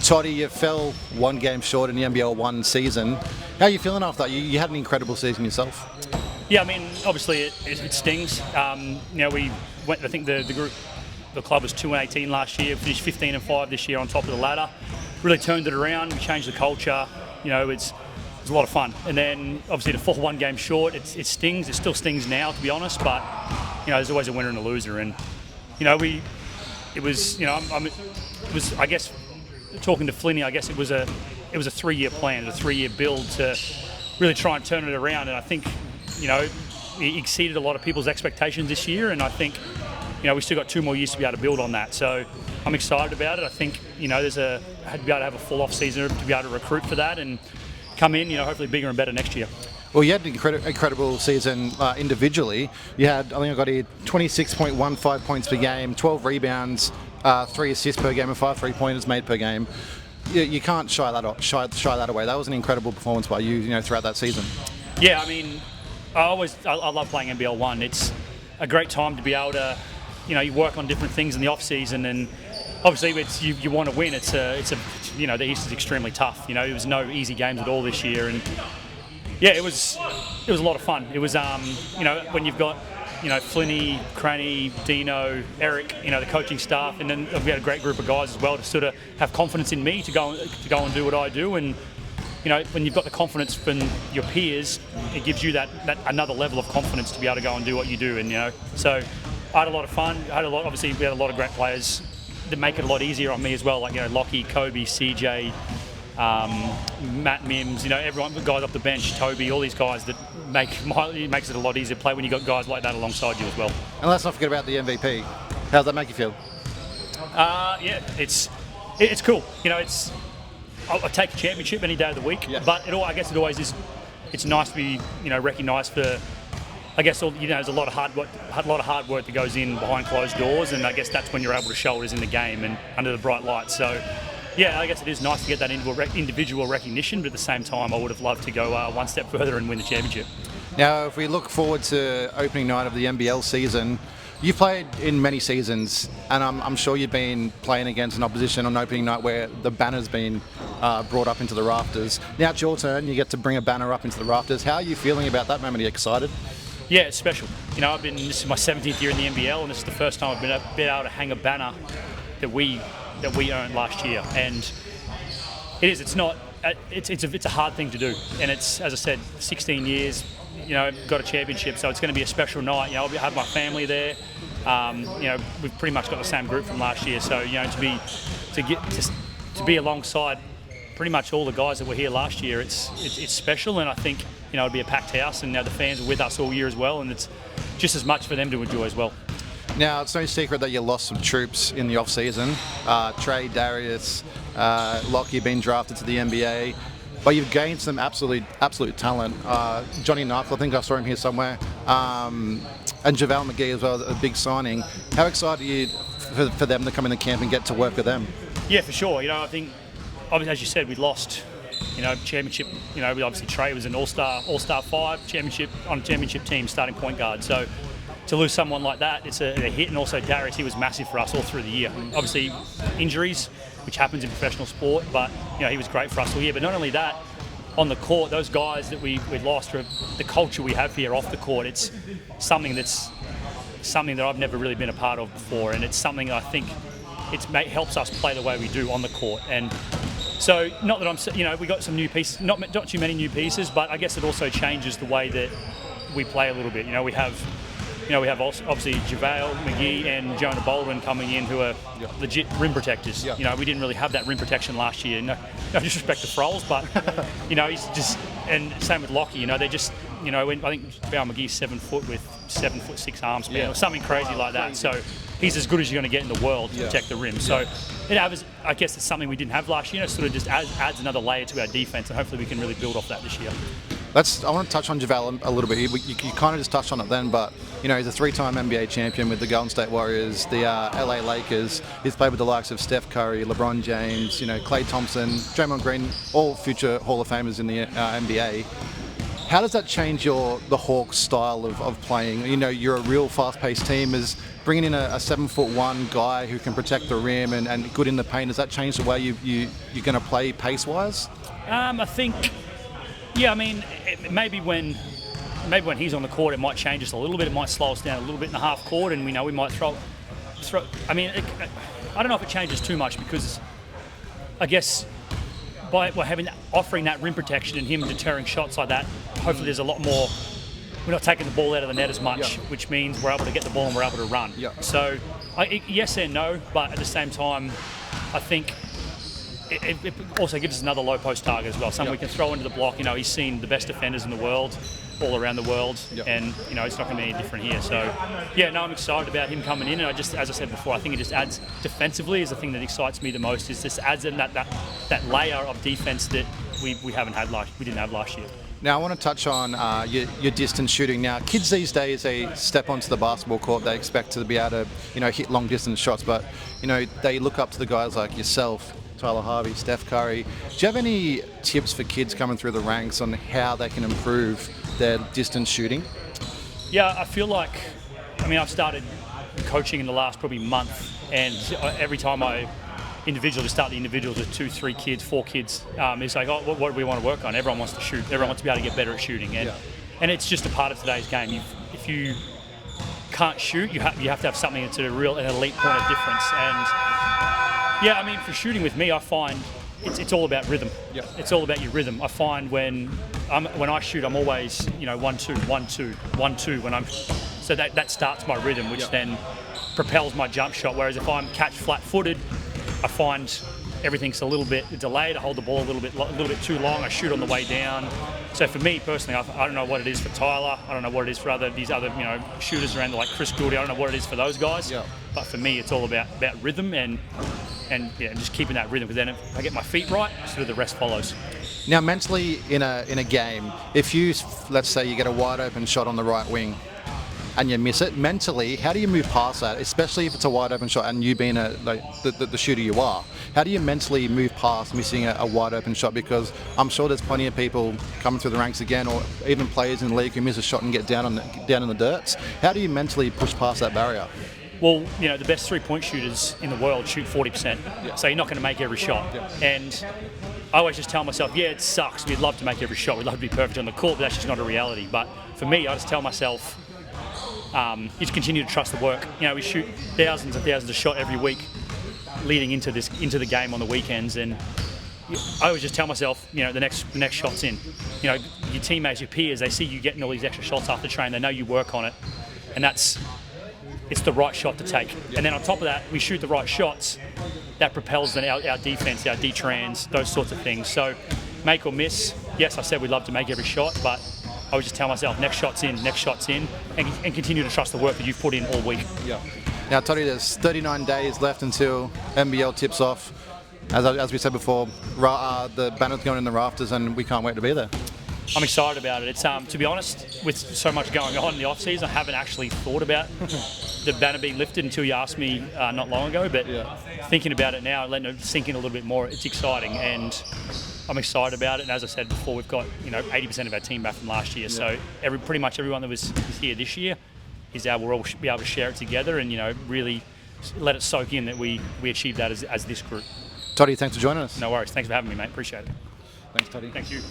Toddy, you fell one game short in the NBL 1 season. How are you feeling after that? You had an incredible season yourself. Yeah, I mean, obviously it stings. We went. I think the club was 2-18 last year. Finished 15-5 this year on top of the ladder. Really turned it around. We changed the culture. It's a lot of fun. And then obviously to fall one game short, it stings. It still stings now, to be honest. But there's always a winner and a loser. And it was I guess, talking to Flinny, I guess it was a 3-year plan, a 3-year build to really try and turn it around. And I think it exceeded a lot of people's expectations this year. And I think we still got 2 more years to be able to build on that. So I'm excited about it. I think I had to be able to have a full off season to be able to recruit for that and come in, hopefully bigger and better next year. Well, you had an incredible season individually. You had, I think I got here, 26.15 points per game, 12 rebounds, 3 assists per game, and 5 3-pointers made per game. You can't shy that away. That was an incredible performance by you, throughout that season. Yeah, I mean, I love playing NBL 1. It's a great time to be able to, you work on different things in the off season, and obviously you want to win. It's the East is extremely tough. There was no easy games at all this year, and yeah, it was a lot of fun. It was when you've got Flinny, Cranny, Dino, Eric, the coaching staff, and then we had a great group of guys as well to sort of have confidence in me to go and do what I do. And when you've got the confidence from your peers, it gives you that another level of confidence to be able to go and do what you do. And so I had a lot of fun. Obviously we had a lot of great players that make it a lot easier on me as well, like Lockie, Kobe, CJ, Matt Mims, everyone, the guys off the bench, Toby, all these guys that makes it a lot easier to play when you got guys like that alongside you as well. And let's not forget about the MVP. How does that make you feel? Yeah, it's cool. I'll take a championship any day of the week. Yeah. But I guess it always is. It's nice to be recognised for. I guess there's a lot of hard work that goes in behind closed doors, and I guess that's when you're able to show it is in the game and under the bright lights. So, yeah, I guess it is nice to get that individual recognition, but at the same time, I would have loved to go one step further and win the championship. Now, if we look forward to opening night of the NBL season, you've played in many seasons, and I'm sure you've been playing against an opposition on opening night where the banner's been brought up into the rafters. Now it's your turn. You get to bring a banner up into the rafters. How are you feeling about that moment? Are you excited? Yeah, it's special. This is my 17th year in the NBL, and this is the first time I've been able to hang a banner that we earned last year. And it's a hard thing to do. And it's, as I said, 16 years, got a championship, so it's going to be a special night. I'll have my family there. We've pretty much got the same group from last year, so to be alongside pretty much all the guys that were here last year, it's special, and I think it'll be a packed house, and the fans are with us all year as well, and it's just as much for them to enjoy as well. Now, it's no secret that you lost some troops in the off-season. Trey, Darius, Locke, you've been drafted to the NBA, but you've gained some absolute talent. Johnny Knife, I think I saw him here somewhere, and JaVale McGee as well, a big signing. How excited are you for them to come in the camp and get to work with them? Yeah, for sure. I think, obviously, as you said, we lost. Championship. Obviously Trey was an all-star 5 championship team, starting point guard. So to lose someone like that, it's a hit. And also Darius, he was massive for us all through the year. Obviously injuries, which happens in professional sport, but he was great for us all year. But not only that, on the court, those guys that we lost, the culture we have here off the court, it's something that I've never really been a part of before, and it's something that I think helps us play the way we do on the court. And so, not that we got some new pieces, not too many new pieces, but I guess it also changes the way that we play a little bit. We have obviously JaVale McGee and Jonah Baldwin coming in, who are legit rim protectors. Yeah. We didn't really have that rim protection last year. No disrespect to Frols, but he's just, and same with Lockie. They're just, I think JaVale McGee's 7 foot with 7'6" arm span, or something crazy like that. So he's as good as you're going to get in the world to protect the rim. So I guess it's something we didn't have last year. It sort of just adds another layer to our defense, and hopefully we can really build off that this year. I want to touch on JaVale a little bit. You kind of just touched on it then, but he's a 3-time NBA champion with the Golden State Warriors, the LA Lakers. He's played with the likes of Steph Curry, LeBron James, Klay Thompson, Draymond Green, all future Hall of Famers in the NBA. How does that change the Hawks' style of playing? You know, you're a real fast-paced team. Is bringing in a 7'1" guy who can protect the rim and good in the paint, does that change the way you're going to play pace-wise? I think, yeah. I mean, maybe when he's on the court, it might change us a little bit. It might slow us down a little bit in the half court, and we might throw. I mean, I don't know if it changes too much because I guess by offering that rim protection and him deterring shots like that, hopefully there's a lot more. We're not taking the ball out of the net as much, which means we're able to get the ball and we're able to run. So, yes and no, but at the same time, I think it also gives us another low post target as well. Someone we can throw into the block. You know, he's seen the best defenders in the world, all around the world, and you know it's not going to be any different here. So, yeah, no, I'm excited about him coming in, and as I said before, I think it just adds defensively is the thing that excites me the most. Is just adds in that layer of defense that we didn't have last year. Now, I want to touch on your distance shooting. Now, kids these days, they step onto the basketball court, they expect to be able to, hit long distance shots, but, they look up to the guys like yourself, Tyler Harvey, Steph Curry. Do you have any tips for kids coming through the ranks on how they can improve their distance shooting? Yeah, I feel like, I've started coaching in the last probably month, and every time start the individuals with 2, 3 kids, 4 kids. It's like, what do we want to work on? Everyone wants to shoot. Everyone wants to be able to get better at shooting, and it's just a part of today's game. If you can't shoot, you have to have something that's an elite point of difference. And for shooting with me, I find it's all about rhythm. It's all about your rhythm. I find when I shoot, I'm always 1-2, 1-2, 1-2 so that starts my rhythm, which then propels my jump shot. Whereas if I'm catch flat-footed, I find everything's a little bit delayed. I hold the ball a little bit too long. I shoot on the way down. So for me personally, I don't know what it is for Tyler. I don't know what it is for these other shooters around like Chris Gouldy. I don't know what it is for those guys. But for me, it's all about rhythm and just keeping that rhythm. Because then if I get my feet right, sort of the rest follows. Now, mentally in a game, if let's say you get a wide open shot on the right wing, and you miss it, mentally, how do you move past that? Especially if it's a wide open shot and you being the shooter you are. How do you mentally move past missing a wide open shot? Because I'm sure there's plenty of people coming through the ranks again, or even players in the league who miss a shot and get down in the dirt. How do you mentally push past that barrier? Well, the best 3-point shooters in the world shoot 40%. So you're not going to make every shot. And I always just tell myself, it sucks. We'd love to make every shot. We'd love to be perfect on the court, but that's just not a reality. But for me, I just tell myself, you just continue to trust the work. We shoot thousands and thousands of shots every week leading into the game on the weekends, and I always just tell myself, the next shot's in. Your teammates, your peers, they see you getting all these extra shots after training. They know you work on it, and it's the right shot to take. And then on top of that, we shoot the right shots. That propels then our defense, our D-trans, those sorts of things. So make or miss. Yes, I said we'd love to make every shot, but I would just tell myself, next shot's in, and continue to trust the work that you've put in all week. Now, Toddy, there's 39 days left until NBL tips off. As we said before, the banner's going in the rafters, and we can't wait to be there. I'm excited about it. It's to be honest, with so much going on in the off season, I haven't actually thought about the banner being lifted until you asked me not long ago. But thinking about it now, letting it sink in a little bit more, it's exciting, and I'm excited about it. And as I said before, we've got 80% of our team back from last year. So pretty much everyone that was here this year we'll all be able to share it together and really let it soak in that we achieved that as this group. Toddy, thanks for joining us. No worries. Thanks for having me, mate. Appreciate it. Thanks, Toddy. Thank you.